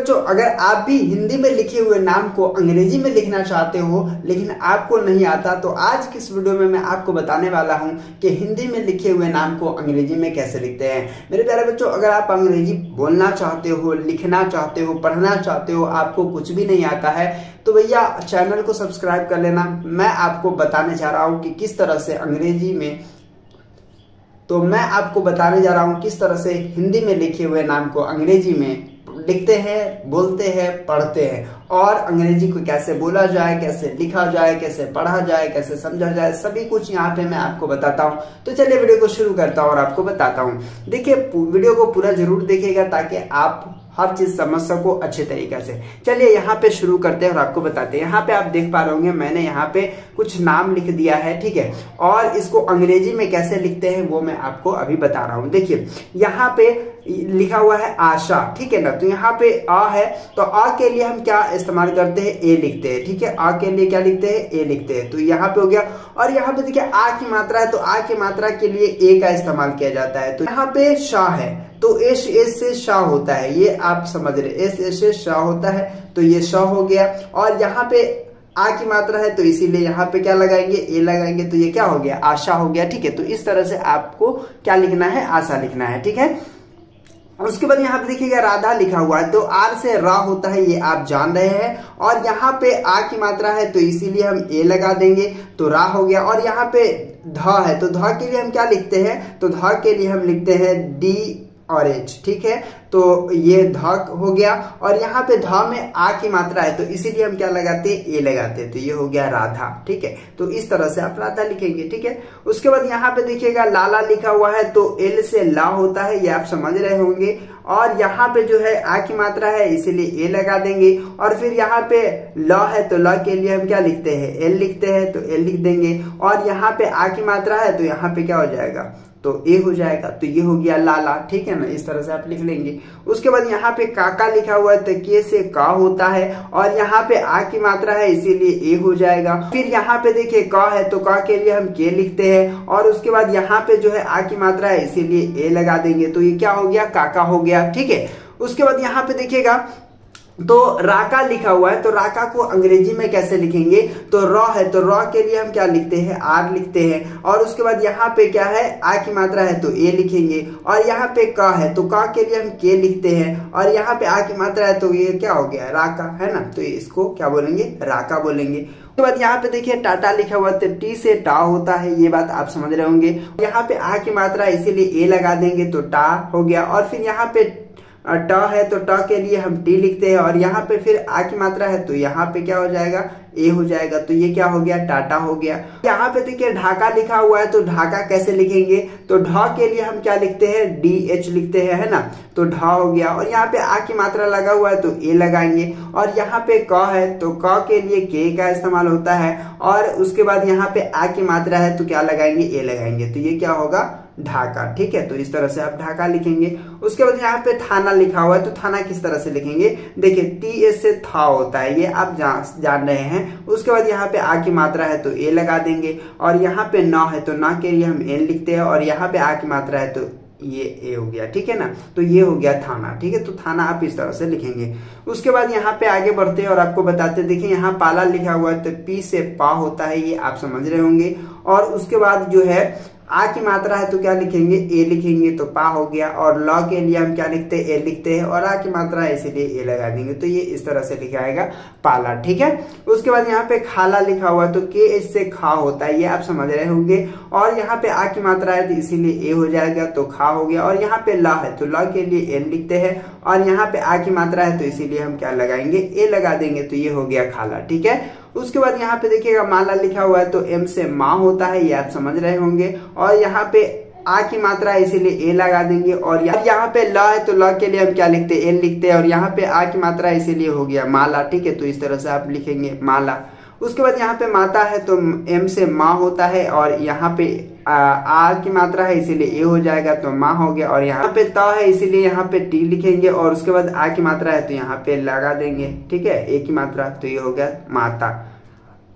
बच्चों, अगर आप भी हिंदी में लिखे हुए नाम को अंग्रेजी में लिखना चाहते हो लेकिन आपको नहीं आता, तो आज की इस वीडियो में मैं आपको बताने वाला हूं कि हिंदी में लिखे हुए नाम को अंग्रेजी में कैसे लिखते हैं। मेरे प्यारे बच्चों, अगर आप अंग्रेजी बोलना चाहते हो, लिखना चाहते हो, पढ़ना चाहते हो, आपको कुछ भी नहीं आता है, तो भैया चैनल को सब्सक्राइब कर लेना। मैं आपको बताने जा रहा हूँ कि किस तरह से किस तरह से हिंदी में लिखे हुए नाम को अंग्रेजी में लिखते हैं, बोलते हैं, पढ़ते हैं, और अंग्रेजी को कैसे बोला जाए, कैसे लिखा जाए, कैसे पढ़ा जाए, कैसे समझा जाए, सभी कुछ यहाँ पे मैं आपको बताता हूँ। तो चलिए वीडियो को शुरू करता हूँ और आपको बताता हूँ। देखिए, वीडियो को पूरा जरूर देखिएगा ताकि आप हर चीज समझ सको अच्छे तरीके से। चलिए यहाँ पे शुरू करते हैं और आपको बताते हैं। यहाँ पे आप देख पा रहे होंगे मैंने यहाँ पे कुछ नाम लिख दिया है, ठीक है, और इसको अंग्रेजी में कैसे लिखते हैं वो मैं आपको अभी बता रहा हूँ। देखिए यहाँ पे लिखा हुआ है आशा, ठीक है ना। तो यहाँ पे आ है, तो आ के लिए हम क्या इस्तेमाल करते हैं, ए लिखते हैं, ठीक है। आ के लिए क्या लिखते हैं, ए लिखते हैं। तो यहाँ पे हो गया। और यहाँ पे देखिए आ की मात्रा है, तो आ की मात्रा के लिए ए का इस्तेमाल किया जाता है। तो यहाँ पे शाह है, तो एस से शाह होता है, ये आप समझ रहे, एस से शाह होता है, तो ये शाह हो गया। और यहाँ पे आ की मात्रा है, तो इसीलिए यहाँ पे क्या लगाएंगे, ए लगाएंगे, तो ये क्या हो गया, आशा हो गया, ठीक है। तो इस तरह से आपको क्या लिखना है, आशा लिखना है, ठीक है। और उसके बाद यहाँ पे देखिएगा राधा लिखा हुआ है, तो आर से रा होता है, ये आप जान रहे हैं। और यहाँ पे आ की मात्रा है, तो इसीलिए हम ए लगा देंगे, तो रा हो गया। और यहाँ पे ध है, तो ध के लिए हम क्या लिखते हैं, तो ध के लिए हम लिखते हैं डी और एच, ठीक है। तो ये ध हो गया। और यहाँ पे ध में आ की मात्रा है, तो इसीलिए हम क्या लगाते हैं, ए लगाते हैं, तो ये हो गया राधा, ठीक है। तो इस तरह से आप राधा लिखेंगे, ठीक है। उसके बाद यहाँ पे देखिएगा लाला लिखा हुआ है, तो एल से ला होता है, ये आप समझ रहे होंगे। और यहाँ पे जो है आ की मात्रा है, इसीलिए ए लगा देंगे। और फिर यहाँ पे ल है, तो ल के लिए हम क्या लिखते हैं, एल लिखते हैं, तो एल लिख देंगे। और यहाँ पे आ की मात्रा है, तो यहाँ पे क्या हो जाएगा, तो ए हो जाएगा, तो ये हो गया लाला, ठीक है ना। इस तरह से आप लिख लेंगे। उसके बाद यहाँ पे काका लिखा हुआ है, तो के से का होता है, और यहाँ पे आ की मात्रा है, इसीलिए ए हो जाएगा। फिर यहाँ पे देखिए का है, तो का के लिए हम के लिखते हैं। और उसके बाद यहाँ पे जो है आ की मात्रा है, इसीलिए ए लगा देंगे, तो ये क्या हो गया, काका हो गया, ठीक है। उसके बाद यहाँ पे देखिएगा तो राका लिखा हुआ है, तो राका को अंग्रेजी में कैसे लिखेंगे, तो रॉ है, तो रॉ के लिए हम क्या लिखते हैं, आर लिखते हैं। और उसके बाद यहाँ पे क्या है, आ की मात्रा है, तो ए लिखेंगे। और यहाँ पे का है, तो का के लिए हम के लिखते हैं। और यहाँ पे आ की मात्रा है, तो ये क्या हो गया, राका, है ना। तो इसको क्या बोलेंगे, राका बोलेंगे। उसके बाद यहाँ पे देखिए टाटा लिखा हुआ है, तो टी से टा होता है, ये बात आप समझ रहे होंगे। यहाँ पे आ की मात्रा है, इसीलिए ए लगा देंगे, तो टा हो गया। और फिर यहाँ पे ट है, तो ट के लिए हम टी लिखते हैं। और यहाँ पे फिर आ की मात्रा है, तो यहाँ पे क्या हो जाएगा, ए हो जाएगा, तो ये क्या हो गया, टाटा हो गया। यहाँ पे देखिए ढाका लिखा हुआ है, तो ढाका कैसे लिखेंगे, तो ढ के लिए हम क्या लिखते हैं, डी एच लिखते हैं, है ना। तो ढ हो गया। और यहाँ पे आ की मात्रा लगा हुआ है, तो ए लगाएंगे। और यहाँ पे क है, तो क के लिए के का इस्तेमाल होता है। और उसके बाद यहाँ पे आ की मात्रा है, तो क्या लगाएंगे, ए लगाएंगे, तो ये क्या होगा, ढाका, ठीक है। तो इस तरह से आप ढाका लिखेंगे। उसके बाद यहाँ पे थाना लिखा हुआ है, तो थाना किस तरह से लिखेंगे, देखिए टी एस से था होता है, ये आप जान रहे हैं। उसके बाद यहाँ पे आ की मात्रा है, तो ए लगा देंगे। और यहाँ पे न है, तो न के लिए हम एन लिखते हैं। और यहाँ पे आ की मात्रा है, तो ये ए हो गया, ठीक है ना। तो ये हो गया थाना, ठीक है। तो थाना आप इस तरह से लिखेंगे। उसके बाद यहाँ पे आगे बढ़ते हैं और आपको बताते हैं। देखिए यहाँ पाला लिखा हुआ है, तो पी से पा होता है, ये आप समझ रहे होंगे। और उसके बाद जो है आ की मात्रा है, तो क्या लिखेंगे, ए लिखेंगे, तो पा हो गया। और ल के लिए हम क्या लिखते हैं, ए लिखते हैं। और आ की मात्रा है, इसीलिए ए लगा देंगे, तो ये इस तरह से लिखाएगा पाला, ठीक है। उसके बाद यहाँ पे खाला लिखा हुआ है, तो के एच से खा होता है, ये आप समझ रहे होंगे। और यहाँ पे आ की मात्रा है, तो इसीलिए ए हो जाएगा, तो खा हो गया। और यहाँ पे ला है, तो ला के लिए एन लिखते हैं। और यहाँ पे आ की मात्रा है, तो इसीलिए हम क्या लगाएंगे, ए लगा देंगे, तो ये हो गया खाला, ठीक है। उसके बाद यहाँ पे देखिएगा माला लिखा हुआ है, तो एम से माँ होता है, ये आप समझ रहे होंगे। और यहाँ पे आ की मात्रा है, इसीलिए ए लगा देंगे। और यहाँ पे ल है, तो ल के लिए हम क्या लिखते हैं, एल लिखते हैं। और यहाँ पे आ की मात्रा है, इसीलिए हो गया माला, ठीक है। तो इस तरह से आप लिखेंगे माला। उसके बाद यहाँ पे माता है, तो एम से माँ होता है। और यहाँ पे आ की मात्रा है, इसीलिए ए हो जाएगा, तो माँ हो गया। और यहाँ पे त है, इसीलिए यहाँ पे टी लिखेंगे। और उसके बाद आ की मात्रा है, तो यहाँ पे लगा देंगे, ठीक है, ए की मात्रा, तो ये हो गया माता।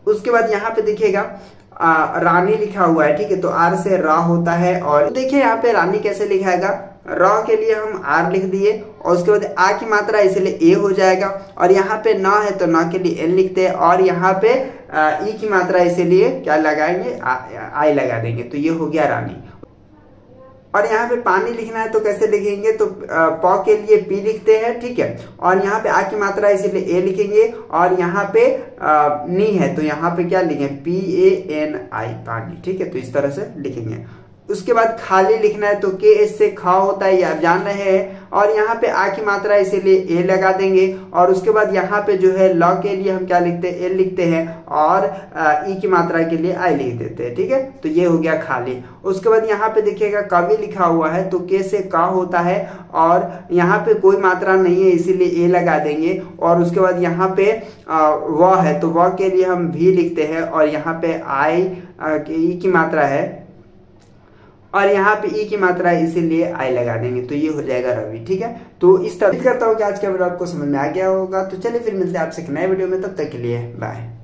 उसके बाद यहाँ पे देखिएगा रानी लिखा हुआ है, ठीक है। तो आर से रा होता है। और देखिए यहाँ पे रानी कैसे लिखाएगा, र के लिए हम आर लिख दिए और उसके बाद आ की मात्रा इसलिए ए हो जाएगा और यहाँ पे न है तो न के लिए एन लिखते हैं और यहाँ पे ई की मात्रा इसीलिए क्या लगाएंगे आई लगा देंगे। तो ये हो गया रानी। और यहाँ पे पानी लिखना है तो कैसे लिखेंगे, तो प के लिए पी लिखते हैं, ठीक है, और यहाँ पे आ की मात्रा इसीलिए ए लिखेंगे और यहाँ पे नी है तो यहाँ पे क्या लिखेंगे PANI पानी, ठीक है, तो इस तरह से लिखेंगे। उसके बाद खाली लिखना है तो के एस से खा होता है, ये आप जान रहे हैं, और यहाँ पे आ की मात्रा इसीलिए ए लगा देंगे और उसके बाद यहाँ पे जो है ल के लिए हम क्या लिखते हैं एल लिखते हैं और ई की मात्रा के लिए आई लिख देते हैं, ठीक है, तो ये हो गया खाली। उसके बाद यहाँ पे देखिएगा कवि लिखा हुआ है तो के से का होता है और यहाँ पे कोई मात्रा नहीं है इसीलिए ए लगा देंगे और उसके बाद यहाँ पे व है तो व के लिए हम भी लिखते हैं और यहाँ पे आई ई की मात्रा है और यहाँ पे ई की मात्रा है इसीलिए आई लगा देंगे, तो ये हो जाएगा रवि, ठीक है। तो इस तरह करता हूँ कि आज का वीडियो आपको समझ में आ गया होगा। तो चलिए फिर मिलते हैं आपसे एक नए वीडियो में, तब तक के लिए बाय।